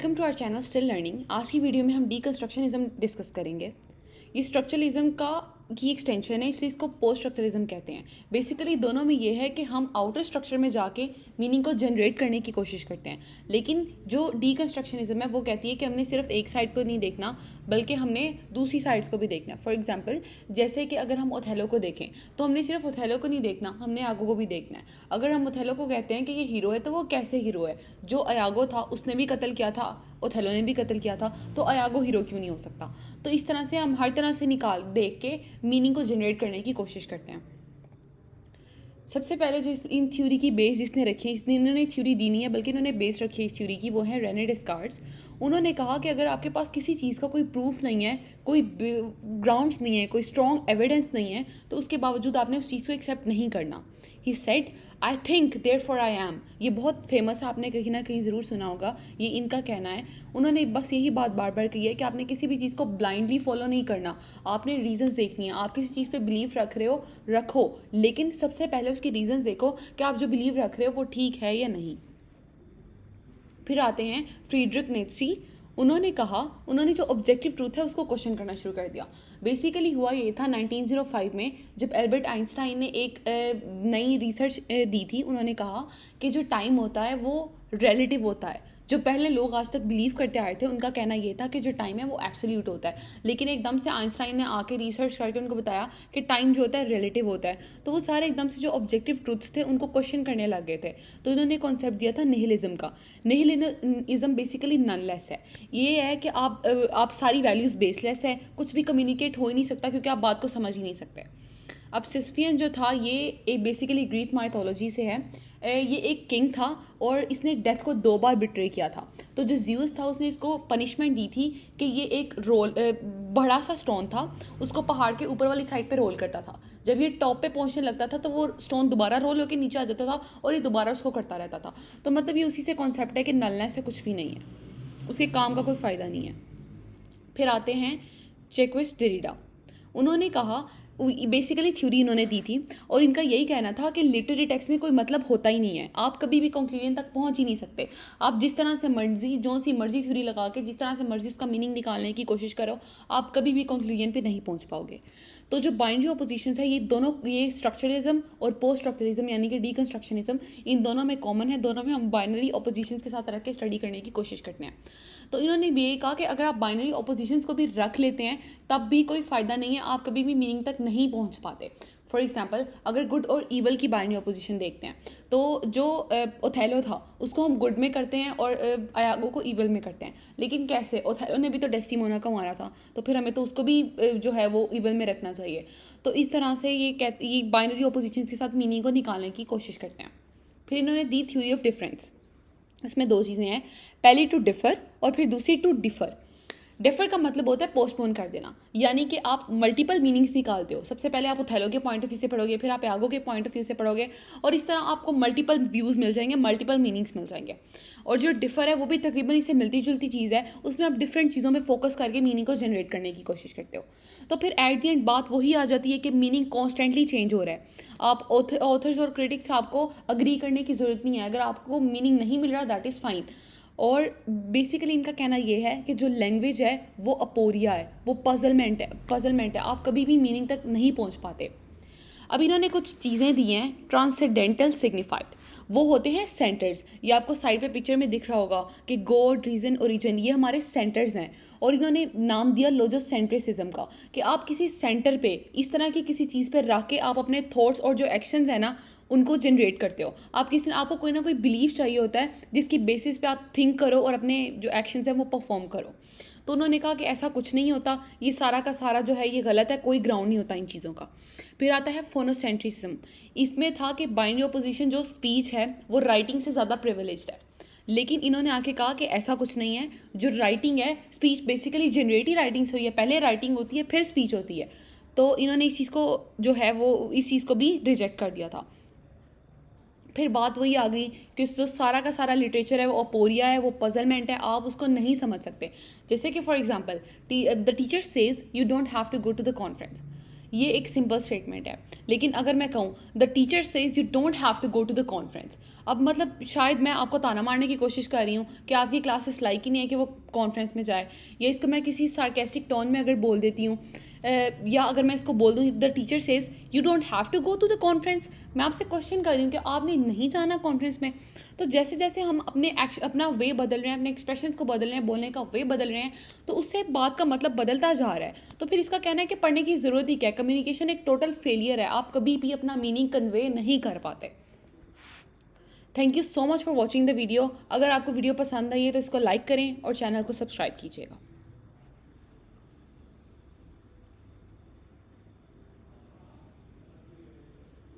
Welcome to our channel still learning. आज की video में हम डीकंस्ट्रक्शनिज्म डिस्कस करेंगे। ये स्ट्रक्चरलिज्म की एक्सटेंशन है, इसलिए इसको पोस्ट स्ट्रक्चरलिज्म कहते हैं। बेसिकली दोनों में ये है कि हम आउटर स्ट्रक्चर में जाके मीनिंग को जनरेट करने की कोशिश करते हैं, लेकिन जो डीकंस्ट्रक्शनिज्म है वो कहती है कि हमने सिर्फ एक साइड को नहीं देखना बल्कि हमने दूसरी साइड्स को भी देखना। फॉर एग्जाम्पल, जैसे कि अगर हम ओथेलो को देखें तो हमने सिर्फ ओथेलो को नहीं देखना, हमने आगो को भी देखना है। अगर हम ओथेलो को कहते हैं कि ये हीरो है तो वो कैसे हीरो है? जो अयागो था उसने भी कत्ल किया था, ओथेलो ने भी कत्ल किया था, तो अयागो हीरो क्यों नहीं हो सकता? तो इस तरह से हम हर तरह से देख के मीनिंग को जनरेट करने की कोशिश करते हैं। सबसे पहले जो इन थ्योरी की बेस जिसने रखी है, इन्होंने थ्योरी दी नहीं है बल्कि इन्होंने बेस रखी है इस थ्योरी की, वो है रेने डेस्कार्ट्स। उन्होंने कहा कि अगर आपके पास किसी चीज़ का कोई प्रूफ नहीं है, कोई ग्राउंड्स नहीं है, कोई स्ट्रॉन्ग एविडेंस नहीं है, तो उसके बावजूद आपने उस चीज़ को एक्सेप्ट नहीं करना। He said I think therefore I am. ये बहुत फेमस है, आपने कहीं ना कहीं ज़रूर सुना होगा, ये इनका कहना है। उन्होंने बस यही बात बार बार कही है कि आपने किसी भी चीज़ को ब्लाइंडली फॉलो नहीं करना, आपने रीजंस देखनी है। आप किसी चीज़ पे बिलीव रख रहे हो, रखो, लेकिन सबसे पहले उसकी रीजंस देखो कि आप जो बिलीव रख रहे हो वो ठीक है या नहीं। फिर आते हैं फ्रीडरिक नीत्शे। उन्होंने जो ऑब्जेक्टिव ट्रूथ है उसको क्वेश्चन करना शुरू कर दिया। बेसिकली हुआ ये था 1905 में, जब एल्बर्ट आइंस्टाइन ने एक नई रिसर्च दी थी। उन्होंने कहा कि जो टाइम होता है वो रिलेटिव होता है। जो पहले लोग आज तक बिलीव करते आए थे उनका कहना ये था कि जो टाइम है वो एब्सोल्यूट होता है, लेकिन एकदम से आइंस्टाइन ने आके रिसर्च करके उनको बताया कि टाइम जो होता है रिलेटिव होता है। तो वो सारे एकदम से जो ऑब्जेक्टिव ट्रूथ्स थे उनको क्वेश्चन करने लग गए थे। तो इन्होंने कॉन्सेप्ट दिया था निहिलिज्म का। निहिलिज्म बेसिकली ननलेस है। ये है कि आप सारी वैल्यूज़ बेसलेस है, कुछ भी कम्युनिकेट हो ही नहीं सकता क्योंकि आप बात को समझ ही नहीं सकते। अब सिस्फियन जो था ये एक बेसिकली ग्रीक माइथोलॉजी से है। ये एक किंग था और इसने डेथ को 2 बार बिट्रे किया था। तो जो ज्यूस था उसने इसको पनिशमेंट दी थी कि ये एक बड़ा सा स्टोन था, उसको पहाड़ के ऊपर वाली साइड पे रोल करता था। जब ये टॉप पे पहुंचने लगता था तो वो स्टोन दोबारा रोल होकर नीचे आ जाता था और ये दोबारा उसको करता रहता था। तो मतलब ये उसी से कॉन्सेप्ट है कि नलनेस से कुछ भी नहीं है, उसके काम का कोई फ़ायदा नहीं है। फिर आते हैं जैक्वेस डेरिडा। उन्होंने कहा, बेसिकली थ्योरी इन्होंने दी थी और इनका यही कहना था कि लिटरेरी टेक्स्ट में कोई मतलब होता ही नहीं है, आप कभी भी कंक्लूजन तक पहुंच ही नहीं सकते। आप जिस तरह से मर्जी, जो सी मर्जी थ्योरी लगा के जिस तरह से मर्जी उसका मीनिंग निकालने की कोशिश करो, आप कभी भी कंक्लूजन पे नहीं पहुंच पाओगे। तो जो बाइनरी ऑपोजिशंस है, ये दोनों, ये स्ट्रक्चरलिज्म और पोस्ट स्ट्रक्चरलिज्म यानी कि डीकंस्ट्रक्शनिज्म, इन दोनों में कॉमन है। दोनों में हम बाइनरी ऑपोजिशंस के साथ रख के स्टडी करने की कोशिश करते हैं। तो इन्होंने भी यही कहा कि अगर आप बाइनरी ऑपोजिशंस को भी रख लेते हैं तब भी कोई फ़ायदा नहीं है, आप कभी भी मीनिंग तक नहीं पहुंच पाते। फॉर एग्जाम्पल, अगर गुड और ईवल की बाइनरी ऑपोजिशन देखते हैं तो जो ओथेलो था उसको हम गुड में करते हैं और अयागो को ईवल में करते हैं। लेकिन कैसे? ओथेलो ने भी तो डेस्टिमोना को मारा था, तो फिर हमें तो उसको भी जो है वो ईवल में रखना चाहिए। तो इस तरह से ये बाइनरी ऑपोजिशन के साथ मीनिंग को निकालने की कोशिश करते हैं। फिर इन्होंने दी थ्योरी ऑफ डिफरेंस। इसमें 2 चीज़ें हैं, पहली टू डिफ़र और फिर दूसरी टू डिफ़र। डिफ़र का मतलब होता है पोस्टपोन कर देना, यानी कि आप मल्टीपल मीनिंग्स निकालते हो। सबसे पहले आप ओथेलो के पॉइंट ऑफ व्यू से पढ़ोगे, फिर आप यागो के पॉइंट ऑफ व्यू से पढ़ोगे, और इस तरह आपको मल्टीपल व्यूज़ मिल जाएंगे, मल्टीपल मीनिंग्स मिल जाएंगे। और जो डिफ़र है वो भी तकरीबन इससे मिलती जुलती चीज़ है, उसमें आप डिफरेंट चीज़ों में फोकस करके मीनिंग को जनरेट करने की कोशिश करते हो। तो फिर एट द एंड बात वही आ जाती है कि मीनिंग कॉन्स्टेंटली चेंज हो रहा है। आप ऑथर्स और क्रिटिक्स से आपको अग्री करने की ज़रूरत नहीं है। अगर आपको मीनिंग नहीं मिल रहा, दैट इज़ फाइन। और बेसिकली इनका कहना ये है कि जो लैंग्वेज है वो अपोरिया है, वो पजलमेंट है, आप कभी भी मीनिंग तक नहीं पहुंच पाते। अब इन्होंने कुछ चीज़ें दी हैं ट्रांसेंडेंटल सिग्निफाइड, वो होते हैं सेंटर्स। ये आपको साइड पे पिक्चर में दिख रहा होगा कि गॉड, रीजन, ओरिजिन, ये हमारे सेंटर्स हैं। और इन्होंने नाम दिया लोजोसेंट्रिसिज्म का, कि आप किसी सेंटर पे इस तरह की किसी चीज़ पे रख के आप अपने थॉट्स और जो एक्शंस हैं ना उनको जनरेट करते हो। आपको कोई ना कोई बिलीफ चाहिए होता है जिसकी बेसिस पे आप थिंक करो और अपने जो एक्शंस हैं वो परफॉर्म करो। तो उन्होंने कहा कि ऐसा कुछ नहीं होता, ये सारा का सारा जो है ये गलत है, कोई ग्राउंड नहीं होता इन चीज़ों का। फिर आता है फोनोसेंट्रिसिज्म। इसमें था कि बाइनरी ऑपोजिशन जो स्पीच है वो राइटिंग से ज़्यादा प्रिविलेज्ड है, लेकिन इन्होंने आके कहा कि ऐसा कुछ नहीं है। जो राइटिंग है, स्पीच बेसिकली जनरेट ही राइटिंग से हुई है, पहले राइटिंग होती है फिर स्पीच होती है। तो इन्होंने इस चीज़ को जो है वो इस चीज़ को भी रिजेक्ट कर दिया था। फिर बात वही आ गई कि जो सारा का सारा लिटरेचर है वो अपोरिया है, वो पजलमेंट है, आप उसको नहीं समझ सकते। जैसे कि for example the teacher says you don't have to go to the conference. ये एक सिंपल स्टेटमेंट है। लेकिन अगर मैं कहूँ the teacher says you don't have to go to the conference, अब मतलब शायद मैं आपको ताना मारने की कोशिश कर रही हूँ कि आपकी क्लासेस लाइक ही नहीं है कि वो कॉन्फ्रेंस में जाए, या इसको मैं किसी सार्केस्टिक टोन में अगर बोल देती हूँ, या अगर मैं इसको बोल दूँ the teacher says you don't have to go to the conference, मैं आपसे क्वेश्चन कर रही हूँ कि आपने नहीं जाना कॉन्फ्रेंस में। तो जैसे जैसे हम अपना वे बदल रहे हैं, अपने एक्सप्रेशंस को बदल रहे हैं, बोलने का वे बदल रहे हैं, तो उससे बात का मतलब बदलता जा रहा है। तो फिर इसका कहना है कि पढ़ने की ज़रूरत ही क्या है, कम्युनिकेशन एक टोटल फेलियर है, आप कभी भी अपना मीनिंग कन्वे नहीं कर पाते। Thank you so much for watching the video. अगर आपको वीडियो पसंद आई है तो इसको लाइक करें और चैनल को सब्सक्राइब कीजिएगा।